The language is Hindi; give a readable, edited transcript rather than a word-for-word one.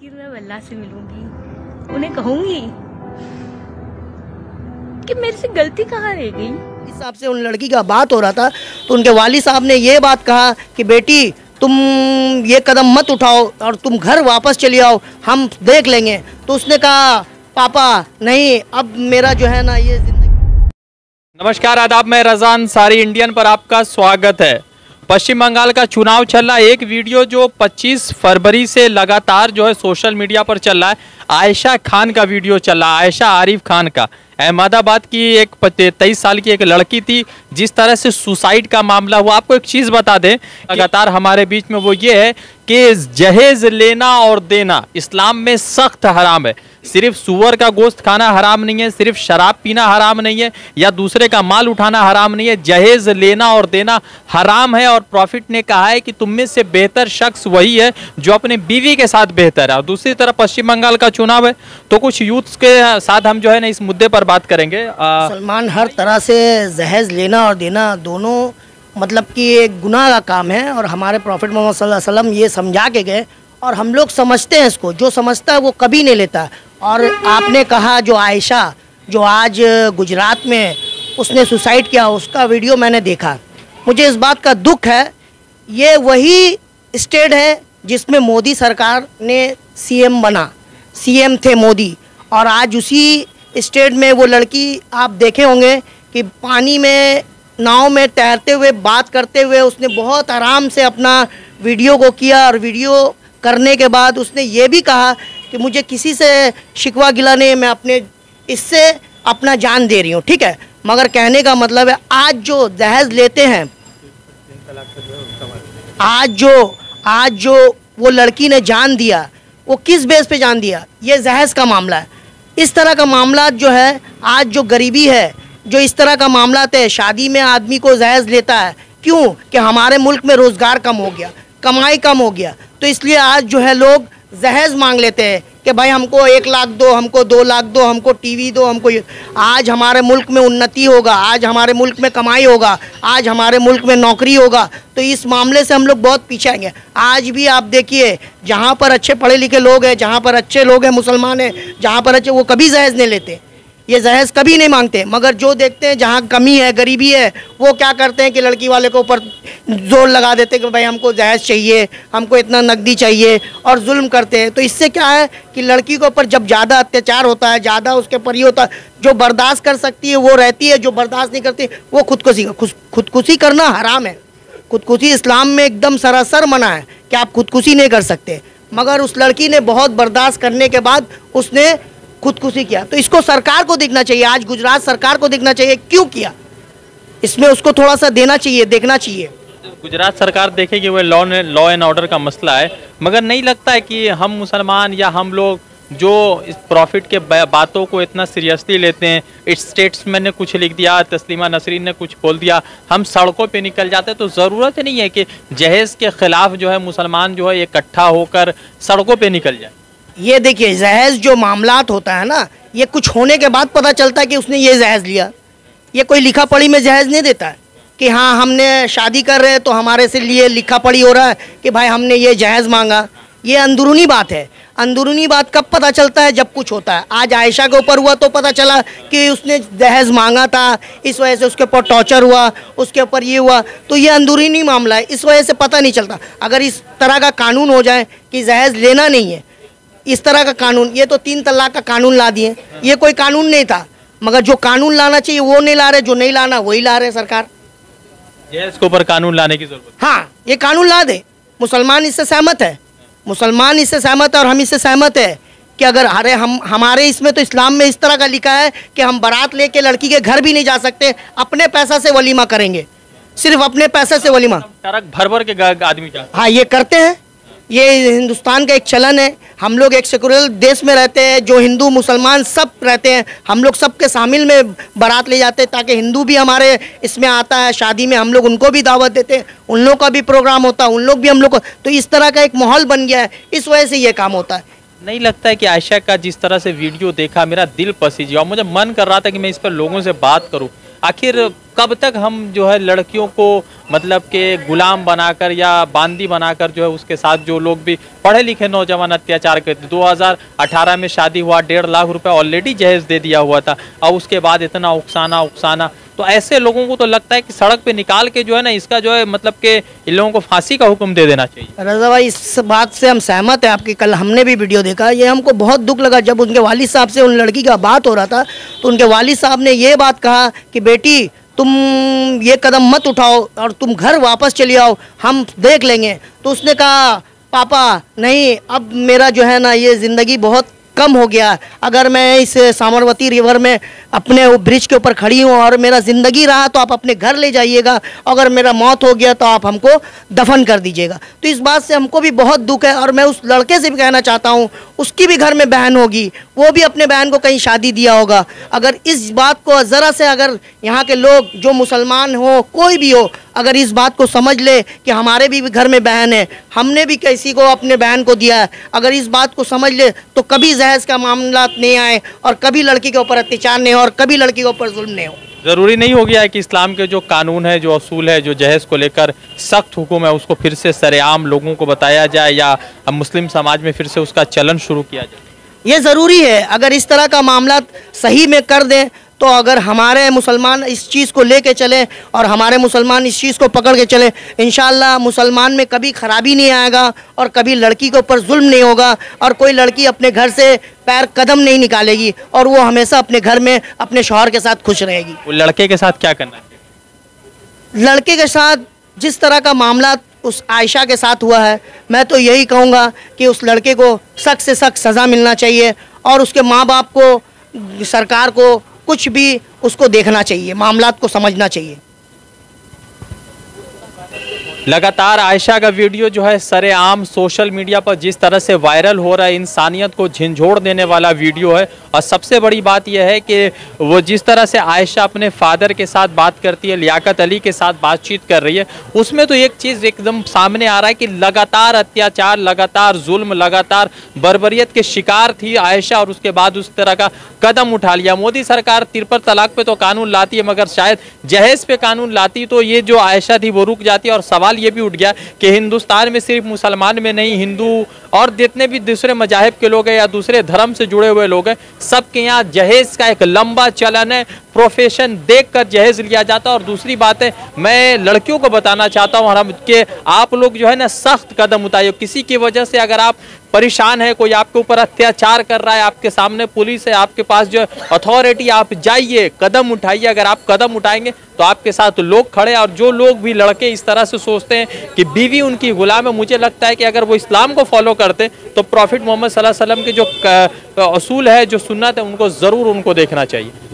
आखिर मैं वल्लाह से मिलूंगी, उन्हें कहूंगी कि मेरे से गलती कहाँ रह गई। इस हिसाब से उन लड़की का बात हो रहा था तो उनके वालिद साहब ने ये बात कहा कि बेटी तुम ये कदम मत उठाओ और तुम घर वापस चली आओ, हम देख लेंगे। तो उसने कहा पापा नहीं, अब मेरा जो है ना ये जिंदगी। नमस्कार आदाब, मैं रज़ा अंसारी इंडियन पर आपका स्वागत है। पश्चिम बंगाल का चुनाव चल रहा है। एक वीडियो जो 25 फरवरी से लगातार जो है सोशल मीडिया पर चल रहा है, आयशा खान का वीडियो चल रहा है। आयशा आरिफ खान का, अहमदाबाद की एक 23 साल की एक लड़की थी, जिस तरह से सुसाइड का मामला हुआ। आपको एक चीज़ बता दें लगातार हमारे बीच में, वो ये है कि जहेज लेना और देना इस्लाम में सख्त हराम है। सिर्फ सूअर का गोश्त खाना हराम नहीं है, सिर्फ शराब पीना हराम नहीं है, या दूसरे का माल उठाना हराम नहीं है, जहेज लेना और देना हराम है। और प्रॉफिट ने कहा है कि तुम में से बेहतर शख्स वही है जो अपने बीवी के साथ बेहतर है। और दूसरी तरफ पश्चिम बंगाल का चुनाव है, तो कुछ यूथ्स के साथ हम जो है ना इस मुद्दे पर बात करेंगे। सलमान, हर तरह से जहेज लेना और देना दोनों मतलब कि एक गुनाह का काम है और हमारे प्रॉफिट मोहम्मद सल्लल्लाहु अलैहि वसल्लम ये समझा के गए और हम लोग समझते हैं इसको। जो समझता है वो कभी नहीं लेता। और आपने कहा जो आयशा जो आज गुजरात में उसने सुसाइड किया, उसका वीडियो मैंने देखा। मुझे इस बात का दुख है, ये वही स्टेट है जिसमें मोदी सरकार ने सीएम बना, सीएम थे मोदी, और आज उसी स्टेट में वो लड़की आप देखे होंगे कि पानी में नाव में तैरते हुए बात करते हुए उसने बहुत आराम से अपना वीडियो को किया। और वीडियो करने के बाद उसने ये भी कहा कि मुझे किसी से शिकवा गिला नहीं, मैं अपने इससे अपना जान दे रही हूँ, ठीक है। मगर कहने का मतलब है आज जो दहेज लेते हैं, आज जो वो लड़की ने जान दिया, वो किस बेस पे जान दिया? ये दहेज का मामला है। इस तरह का मामला जो है, आज जो गरीबी है, जो इस तरह का मामला है, शादी में आदमी को दहेज लेता है। क्यों? कि हमारे मुल्क में रोज़गार कम हो गया, कमाई कम हो गया, तो इसलिए आज जो है लोग दहेज मांग लेते हैं कि भाई हमको 1 लाख दो, हमको 2 लाख दो, हमको टीवी दो, हमको। आज हमारे मुल्क में उन्नति होगा, आज हमारे मुल्क में कमाई होगा, आज हमारे मुल्क में नौकरी होगा, तो इस मामले से हम लोग बहुत पीछे आएंगे। आज भी आप देखिए, जहाँ पर अच्छे पढ़े लिखे लोग हैं, जहाँ पर अच्छे लोग हैं, मुसलमान हैं, जहाँ पर अच्छे, वो कभी दहेज नहीं लेते, ये दहेज कभी नहीं मांगते। मगर जो देखते हैं जहाँ कमी है, गरीबी है, वो क्या करते हैं कि लड़की वाले के ऊपर जोर लगा देते हैं कि भाई हमको दहेज चाहिए, हमको इतना नकदी चाहिए, और जुल्म करते हैं। तो इससे क्या है कि लड़की के ऊपर जब ज़्यादा अत्याचार होता है, ज़्यादा उसके ऊपर ये होता है, जो बर्दाश्त कर सकती है वो रहती है, जो बर्दाश्त नहीं करती वो खुदकुशी करना हराम है। खुदकुशी इस्लाम में एकदम सरासर मना है कि आप खुदकुशी नहीं कर सकते। मगर उस लड़की ने बहुत बर्दाश्त करने के बाद उसने खुदकुशी किया। तो इसको सरकार को देखना चाहिए, आज गुजरात सरकार को देखना चाहिए क्यों किया, इसमें उसको थोड़ा सा देना चाहिए, देखना चाहिए। गुजरात सरकार देखेगी, वो लॉ एंड ऑर्डर का मसला है। मगर नहीं लगता है कि हम मुसलमान या हम लोग जो इस प्रॉफिट के बातों को इतना सीरियसली लेते हैं, इस स्टेट्समैन ने कुछ लिख दिया, तस्लीमा नसरीन ने कुछ बोल दिया, हम सड़कों पे निकल जाते हैं। तो ज़रूरत नहीं है कि जहेज़ के ख़िलाफ़ जो है मुसलमान जो है इकट्ठा होकर सड़कों पे निकल जाए। ये देखिए, जहेज जो मामलात होता है ना, ये कुछ होने के बाद पता चलता है कि उसने ये जहेज लिया। ये कोई लिखा पढ़ी में जहेज नहीं देता है कि हाँ हमने शादी कर रहे हैं तो हमारे से लिए लिखा पढ़ी हो रहा है कि भाई हमने ये जहेज मांगा। ये अंदरूनी बात है। अंदरूनी बात कब पता चलता है? जब कुछ होता है। आज आयशा के ऊपर हुआ तो पता चला कि उसने दहेज मांगा था, इस वजह से उसके ऊपर टॉर्चर हुआ, उसके ऊपर ये हुआ। तो ये अंदरूनी मामला है, इस वजह से पता नहीं चलता। अगर इस तरह का कानून हो जाए कि दहेज लेना नहीं है, इस तरह का कानून, ये तो 3 तलाक का कानून ला दिए, ये कोई कानून नहीं था। मगर जो कानून लाना चाहिए वो नहीं ला रहे, जो नहीं लाना वही ला रहे सरकार। इसके ऊपर कानून लाने की जरूरत। हाँ, ये कानून ला दे। मुसलमान इससे सहमत है, मुसलमान इससे सहमत है और हम इससे सहमत है कि अगर अरे हमारे इसमें तो इस्लाम में इस तरह का लिखा है कि हम बारात लेके लड़की के घर भी नहीं जा सकते, अपने पैसा से वलीमा करेंगे, सिर्फ अपने पैसे से वलीमा। ट्रक भर भर के आदमी का, हाँ, ये करते हैं। ये हिंदुस्तान का एक चलन है। हम लोग एक सेकुलर देश में रहते हैं, जो हिंदू मुसलमान सब रहते हैं, हम लोग सबके शामिल में बारात ले जाते हैं ताकि हिंदू भी हमारे इसमें आता है, शादी में हम लोग उनको भी दावत देते हैं, उन लोग का भी प्रोग्राम होता है, उन लोग भी हम लोग को। तो इस तरह का एक माहौल बन गया है, इस वजह से ये काम होता है। नहीं लगता है कि आयशा का जिस तरह से वीडियो देखा मेरा दिल पसीज गया, मुझे मन कर रहा था कि मैं इस पर लोगों से बात करूं। आखिर कब तक हम जो है लड़कियों को मतलब कि गुलाम बनाकर या बांदी बनाकर जो है उसके साथ जो लोग भी पढ़े लिखे नौजवान अत्याचार करते। 2018 में शादी हुआ, 1.5 लाख रुपए ऑलरेडी जहेज दे दिया हुआ था, और उसके बाद इतना उकसाना। तो ऐसे लोगों को तो लगता है कि सड़क पे निकाल के जो है ना इसका जो है मतलब कि इन लोगों को फांसी का हुक्म दे देना चाहिए। रजा भाई, इस बात से हम सहमत हैं आपकी। कल हमने भी वीडियो देखा, ये हमको बहुत दुख लगा जब उनके वालिद साहब से उन लड़की का बात हो रहा था, तो उनके वालिद साहब ने ये बात कहा कि बेटी तुम ये कदम मत उठाओ और तुम घर वापस चले आओ, हम देख लेंगे। तो उसने कहा पापा नहीं, अब मेरा जो है ना ये ज़िंदगी बहुत कम हो गया। अगर मैं इस साबरमती रिवर में अपने वो ब्रिज के ऊपर खड़ी हूँ और मेरा ज़िंदगी रहा तो आप अपने घर ले जाइएगा, अगर मेरा मौत हो गया तो आप हमको दफन कर दीजिएगा। तो इस बात से हमको भी बहुत दुख है। और मैं उस लड़के से भी कहना चाहता हूँ, उसकी भी घर में बहन होगी, वो भी अपने बहन को कहीं शादी दिया होगा। अगर इस बात को ज़रा से अगर यहाँ के लोग जो मुसलमान हो कोई भी हो, अगर इस बात को समझ ले कि हमारे भी घर में बहन है, हमने भी किसी को अपने बहन को दिया है, अगर इस बात को समझ ले तो कभी जहेज का मामला नहीं आए और कभी लड़की के ऊपर अत्याचार नहीं हो और कभी लड़की के ऊपर जुल्म नहीं हो। ज़रूरी नहीं हो गया है कि इस्लाम के जो कानून है, जो असूल है, जो जहेज को लेकर सख्त हुक्म है, उसको फिर से सरेआम लोगों को बताया जाए या मुस्लिम समाज में फिर से उसका चलन शुरू किया जाए। ये ज़रूरी है। अगर इस तरह का मामला सही में कर दें तो अगर हमारे मुसलमान इस चीज़ को लेके चलें और हमारे मुसलमान इस चीज़ को पकड़ के चलें, इंशाअल्लाह मुसलमान में कभी खराबी नहीं आएगा और कभी लड़की के ऊपर जुल्म नहीं होगा और कोई लड़की अपने घर से पैर कदम नहीं निकालेगी और वो हमेशा अपने घर में अपने शौहर के साथ खुश रहेगी। वो लड़के के साथ क्या करना चाहिए? लड़के के साथ जिस तरह का मामला उस आयशा के साथ हुआ है, मैं तो यही कहूँगा कि उस लड़के को सख्त से सख्त सज़ा मिलना चाहिए और उसके माँ बाप को, सरकार को कुछ भी उसको देखना चाहिए, मामलात को समझना चाहिए। लगातार आयशा का वीडियो जो है सरेआम सोशल मीडिया पर जिस तरह से वायरल हो रहा है, इंसानियत को झिंझोड़ देने वाला वीडियो है। और सबसे बड़ी बात यह है कि वो जिस तरह से आयशा अपने फादर के साथ बात करती है, लियाकत अली के साथ बातचीत कर रही है, उसमें तो एक चीज़ एकदम सामने आ रहा है कि लगातार अत्याचार, लगातार जुल्म, लगातार बर्बरियत के शिकार थी आयशा और उसके बाद उस तरह का कदम उठा लिया। मोदी सरकार तिरपन तलाक पे तो कानून लाती है, मगर शायद जहेज पे कानून लाती तो ये जो आयशा थी वो रुक जाती। और सवाल ये भी उठ गया कि हिंदुस्तान में सिर्फ मुसलमान में नहीं, हिंदू और जितने भी दूसरे मजाहिब के लोग हैं या दूसरे धर्म से जुड़े हुए लोग हैं, सबके यहाँ जहेज का एक लंबा चलन है। प्रोफेशन देखकर जहेज लिया जाता है। और दूसरी बात है, मैं लड़कियों को बताना चाहता हूँ हम कि आप लोग जो है ना सख्त कदम उठाइए। किसी की वजह से अगर आप परेशान है, कोई आपके ऊपर अत्याचार कर रहा है, आपके सामने पुलिस है, आपके पास जो अथॉरिटी, आप जाइए, कदम उठाइए। अगर आप कदम उठाएंगे तो आपके साथ लोग खड़े। और जो लोग भी लड़के इस तरह से सोचते हैं कि बीवी उनकी गुलाम है, मुझे लगता है कि अगर वो इस्लाम को फॉलो करते तो प्रॉफिट मोहम्मद सल्लल्लाहु अलैहि वसल्लम के जो असूल है, जो सुन्नत है, उनको ज़रूर उनको देखना चाहिए।